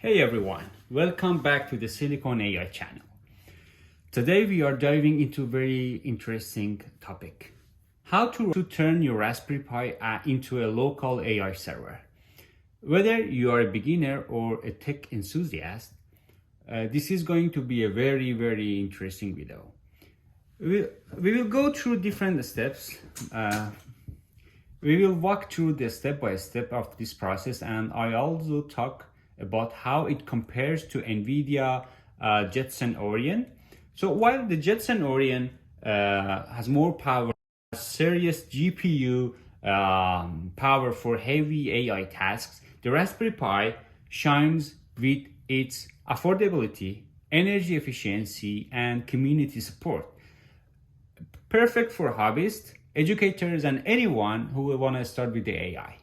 Hey everyone, welcome back to the Silicon AI channel. Today we are diving into a very interesting topic. How to turn your Raspberry Pi into a local AI server. Whether you are a beginner or a tech enthusiast, this is going to be a very interesting video. We will go through different steps. We will walk through the step-by-step of this process, and I also talk about how it compares to Nvidia Jetson Orion. So while the Jetson Orion has more power, serious GPU power for heavy AI tasks, the Raspberry Pi shines with its affordability, energy efficiency, and community support. Perfect for hobbyists, educators, and anyone who will want to start with the AI.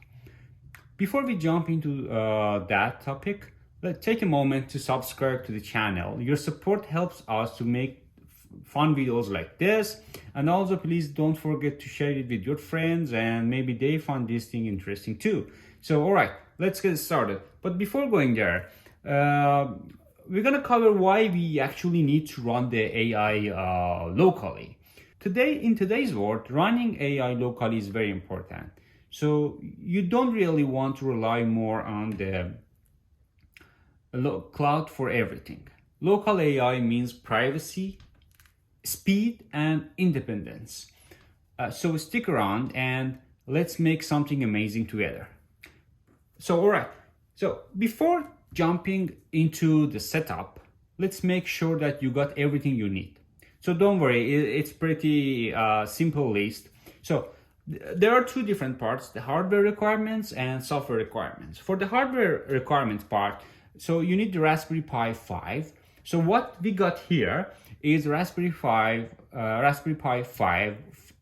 Before we jump into that topic, let's take a moment to subscribe to the channel. Your support helps us to make fun videos like this, and also please don't forget to share it with your friends, and maybe they find this thing interesting too. So alright, let's get started. But before going there, we're gonna cover why we actually need to run the AI locally. In today's world, running AI locally is very important. So you don't really want to rely more on the cloud for everything. Local AI means privacy, speed, and independence. So stick around and let's make something amazing together. So alright, so before jumping into the setup, let's make sure that you got everything you need. So don't worry, it's pretty simple list. So there are two different parts, the hardware requirements and software requirements. For the hardware requirements part, so you need the Raspberry Pi 5. So what we got here is Raspberry Pi 5,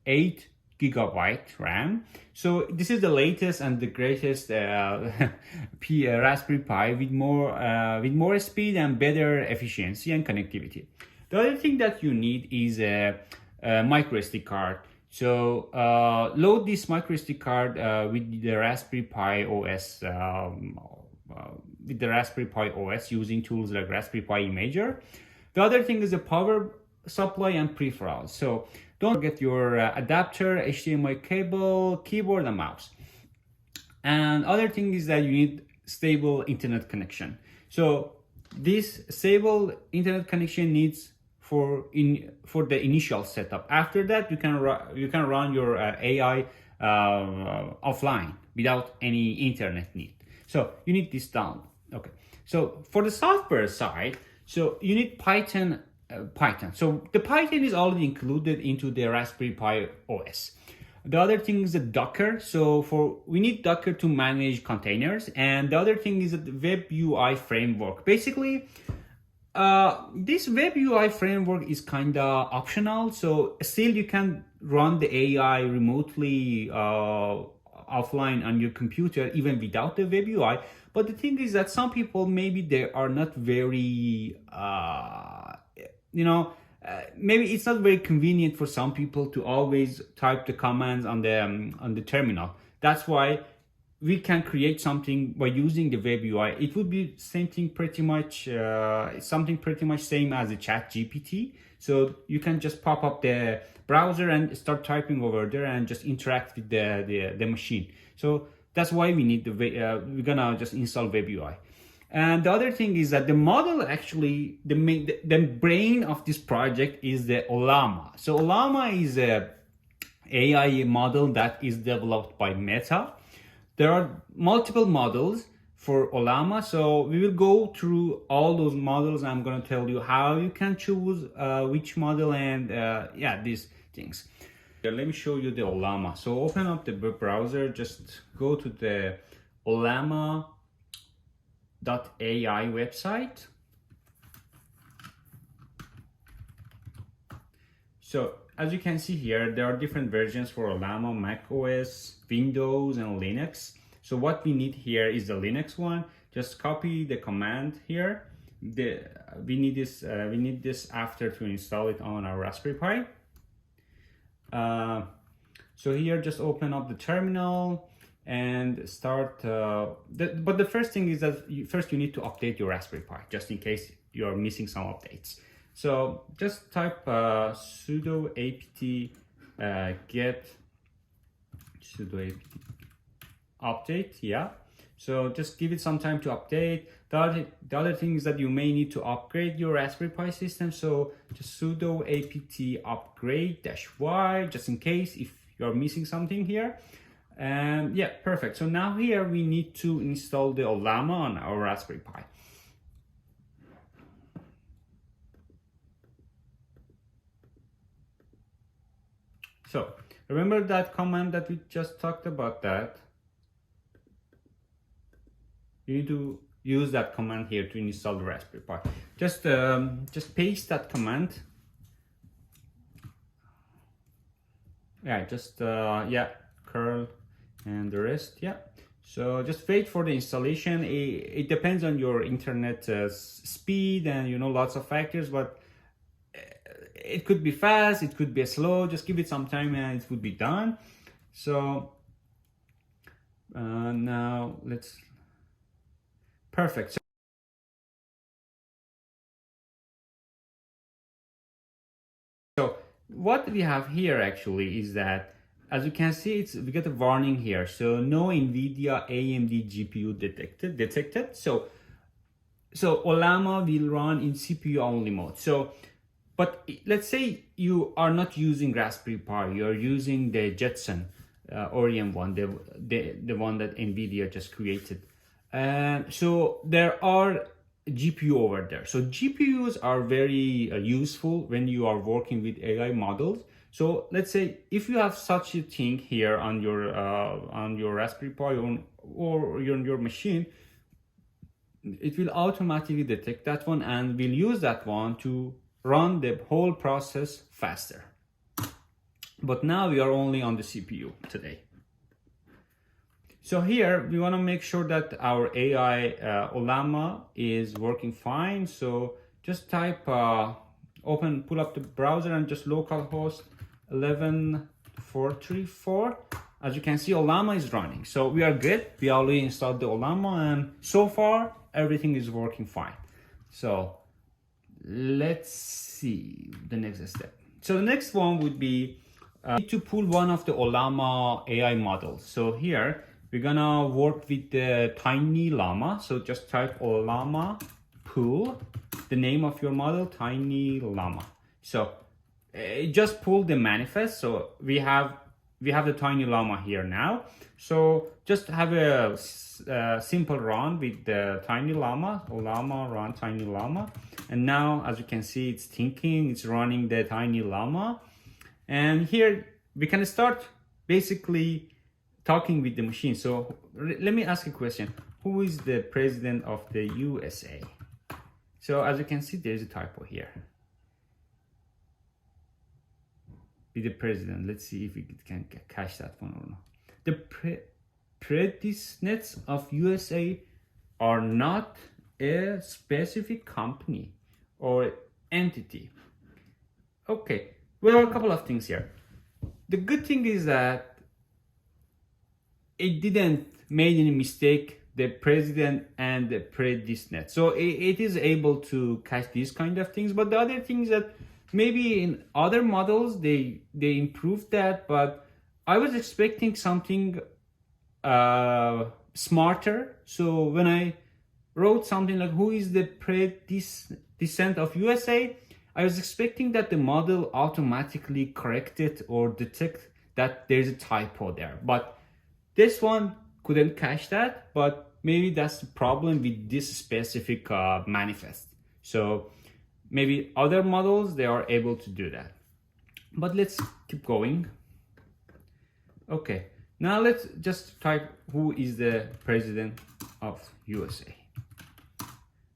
8 gigabyte RAM. So this is the latest and the greatest Raspberry Pi with more speed and better efficiency and connectivity. The other thing that you need is a micro SD card. So load this micro SD card with the Raspberry Pi OS using tools like Raspberry Pi Imager. The other thing is the power supply and peripherals. So don't forget your adapter, HDMI cable, keyboard, and mouse. And other thing is that you need stable internet connection. So this stable internet connection needs for the initial setup. After that, you can run your AI offline without any internet need. So you need this down. Okay. So for the software side, so you need Python. So the Python is already included into the Raspberry Pi OS. The other thing is the Docker. So we need Docker to manage containers, and the other thing is the WebUI framework. Basically, this WebUI framework is kind of optional, so still you can run the AI remotely offline on your computer even without the WebUI. But the thing is that some people, maybe they are not very maybe it's not very convenient for some people to always type the commands on the terminal. That's why we can create something by using the WebUI. It would be something pretty much same as the ChatGPT. So you can just pop up the browser and start typing over there and just interact with the machine. So that's why we need we're gonna just install WebUI. And the other thing is that the model, actually, the brain of this project is the Ollama. So Ollama is a AI model that is developed by Meta. There are multiple models for Ollama, so we will go through all those models. I'm going to tell you how you can choose which model and these things. Let me show you the Ollama. So open up the web browser, just go to the Ollama.ai website. So as you can see here, there are different versions for Ollama, Mac OS, Windows, and Linux. So what we need here is the Linux one. Just copy the command here. We need this after to install it on our Raspberry Pi. So here, just open up the terminal. and start. But the first thing is that first you need to update your Raspberry Pi, just in case you're missing some updates. So just type sudo apt get sudo apt update. Yeah. So just give it some time to update. The other thing is that you may need to upgrade your Raspberry Pi system. So just sudo apt upgrade -y, just in case if you're missing something here. And yeah, perfect. So now here we need to install the Ollama on our Raspberry Pi. So remember that command that we just talked about that? You need to use that command here to install the Raspberry Pi. Just paste that command. Yeah, just yeah, curl and the rest. Yeah. So just wait for the installation. It depends on your internet speed and lots of factors, but it could be fast, it could be slow. Just give it some time and it would be done. So now let's. Perfect. So what we have here actually is that, as you can see, we get a warning here. So no Nvidia AMD GPU detected. So Ollama will run in CPU only mode. So, but let's say you are not using Raspberry Pi, you are using the Jetson Orion one, the one that Nvidia just created. So there are GPU over there. So GPUs are very useful when you are working with AI models. So let's say if you have such a thing here on your Raspberry Pi or on your machine, it will automatically detect that one and will use that one to run the whole process faster. But now we are only on the CPU today. So here we want to make sure that our AI Ollama is working fine. So just type pull up the browser and just localhost 11434. As you can see, Ollama is running. So we are good. We already installed the Ollama and so far everything is working fine. So let's see the next step. So the next one would be to pull one of the Ollama AI models. So here we're gonna work with the Tiny Llama. So just type Ollama pull the name of your model, Tiny Llama. So just pull the manifest. So we have the Tiny Llama here now. So just have a simple run with the Tiny Llama, Ollama run Tiny Llama. And now, as you can see, it's thinking, it's running the Tiny Llama. And here we can start basically talking with the machine. So let me ask a question. Who is the president of the USA? So as you can see, there's a typo here. Be the president. Let's see if we can catch that one or not. The presidents of USA are not a specific company or entity. Okay, well, a couple of things here. The good thing is that it didn't make any mistake, the president and the predestinate. So it is able to catch these kind of things. But the other thing is that maybe in other models they improved that, but I was expecting something smarter. So when I wrote something like who is the predescent of USA, I was expecting that the model automatically corrected or detect that there's a typo there. But this one couldn't catch that, but maybe that's the problem with this specific manifest. So maybe other models, they are able to do that. But let's keep going. Okay, now let's just type who is the president of USA.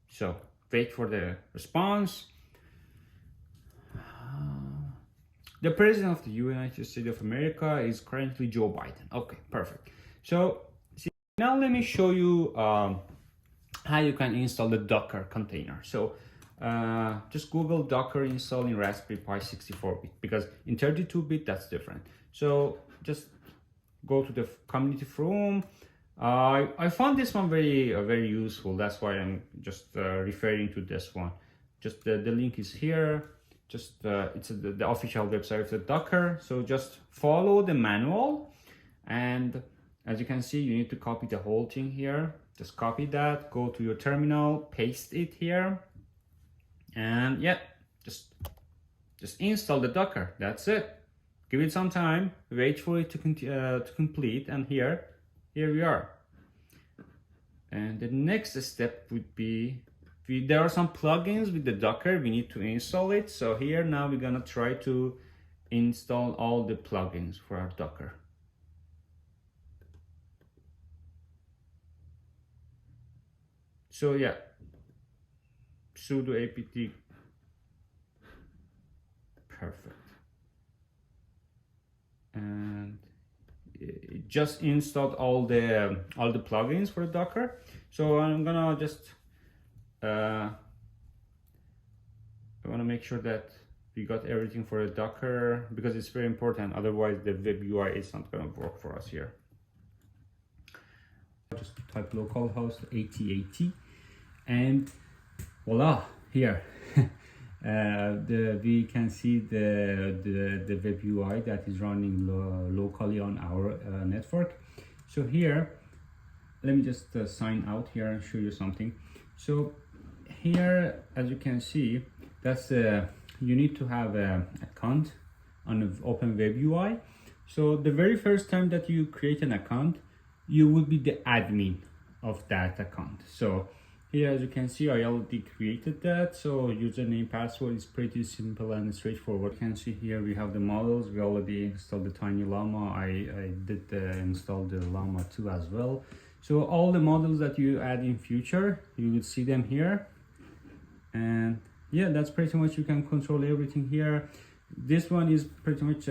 So wait for the response. The president of the United States of America is currently Joe Biden. Okay, perfect. So now let me show you how you can install the Docker container. So just Google Docker install in Raspberry Pi 64-bit, because in 32-bit that's different. So just go to the community forum. I found this one very useful. That's why I'm just referring to this one. Just the link is here. Just it's the official website of the Docker. So just follow the manual, and as you can see, you need to copy the whole thing here. Just copy that, go to your terminal, paste it here, and yeah, just install the Docker. That's it. Give it some time, wait for it to complete, and here we are. And the next step would be, there are some plugins with the Docker, we need to install it. So here now we're gonna try to install all the plugins for our Docker. So yeah, sudo apt, perfect. And it just installed all the plugins for the Docker. So I'm gonna just I want to make sure that we got everything for the Docker, because it's very important. Otherwise the WebUI is not gonna work for us here. Just type localhost 8080 and voila, here we can see the WebUI that is running locally on our network. So here, let me just sign out here and show you something. So here, as you can see, that's you need to have an account on the Open WebUI. So the very first time that you create an account, you will be the admin of that account. So here, as you can see, I already created that. So username, password is pretty simple and straightforward. You can see here we have the models. We already installed the Tiny Llama. I did install the Llama 2 as well. So all the models that you add in future, you will see them here. And yeah, that's pretty much, you can control everything here. This one is pretty much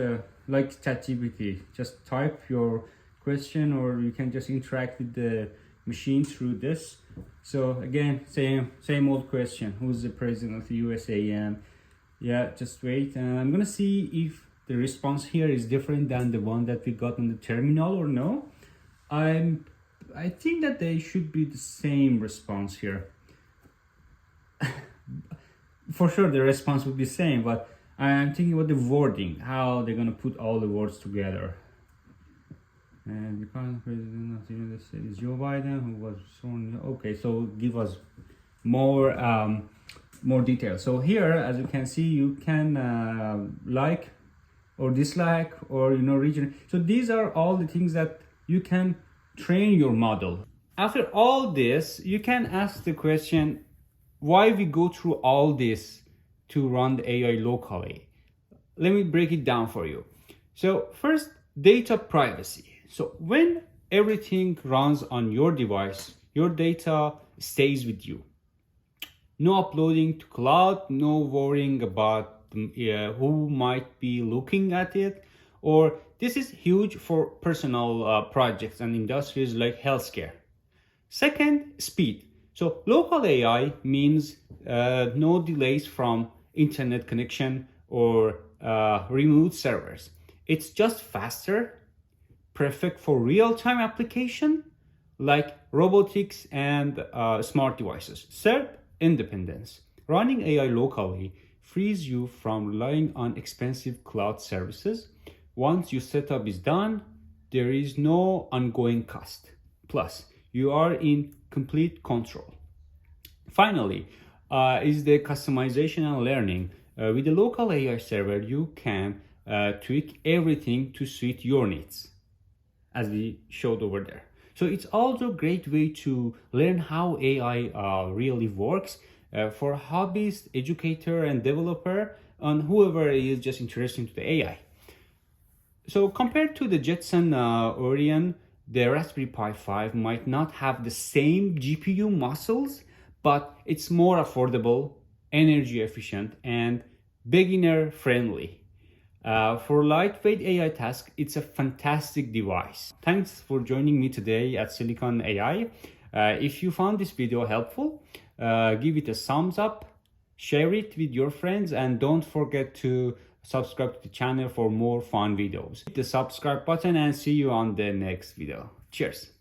like ChatGPT. Just type your question, or you can just interact with the machine through this. So again, same old question: who's the president of the USA? Yeah, just wait, and I'm gonna see if the response here is different than the one that we got on the terminal or no. I think that they should be the same response here. For sure the response would be the same, but I'm thinking about the wording, how they're gonna put all the words together. And the current president of the United States is Joe Biden, who was sworn. Okay, so give us more details. So here, as you can see, you can like or dislike, or region. So these are all the things that you can train your model. After all this, you can ask the question, why we go through all this to run the AI locally? Let me break it down for you. So first, data privacy. So when everything runs on your device, your data stays with you. No uploading to cloud, no worrying about who might be looking at it. Or this is huge for personal projects and industries like healthcare. Second, speed. So local AI means no delays from internet connection or remote servers. It's just faster, perfect for real-time application like robotics and smart devices. Third, independence. Running AI locally frees you from relying on expensive cloud services. Once your setup is done, there is no ongoing cost. Plus, you are in complete control. Finally, is the customization and learning. With the local AI server, you can tweak everything to suit your needs, as we showed over there. So it's also a great way to learn how AI really works for hobbyist, educator, and developer, and whoever is just interested in the AI. So compared to the Jetson Orion, the Raspberry Pi 5 might not have the same GPU muscles, but it's more affordable, energy efficient, and beginner friendly. For lightweight AI tasks, it's a fantastic device. Thanks for joining me today at Silicon AI. If you found this video helpful, give it a thumbs up, share it with your friends, and don't forget to subscribe to the channel for more fun videos. Hit the subscribe button and see you on the next video. Cheers.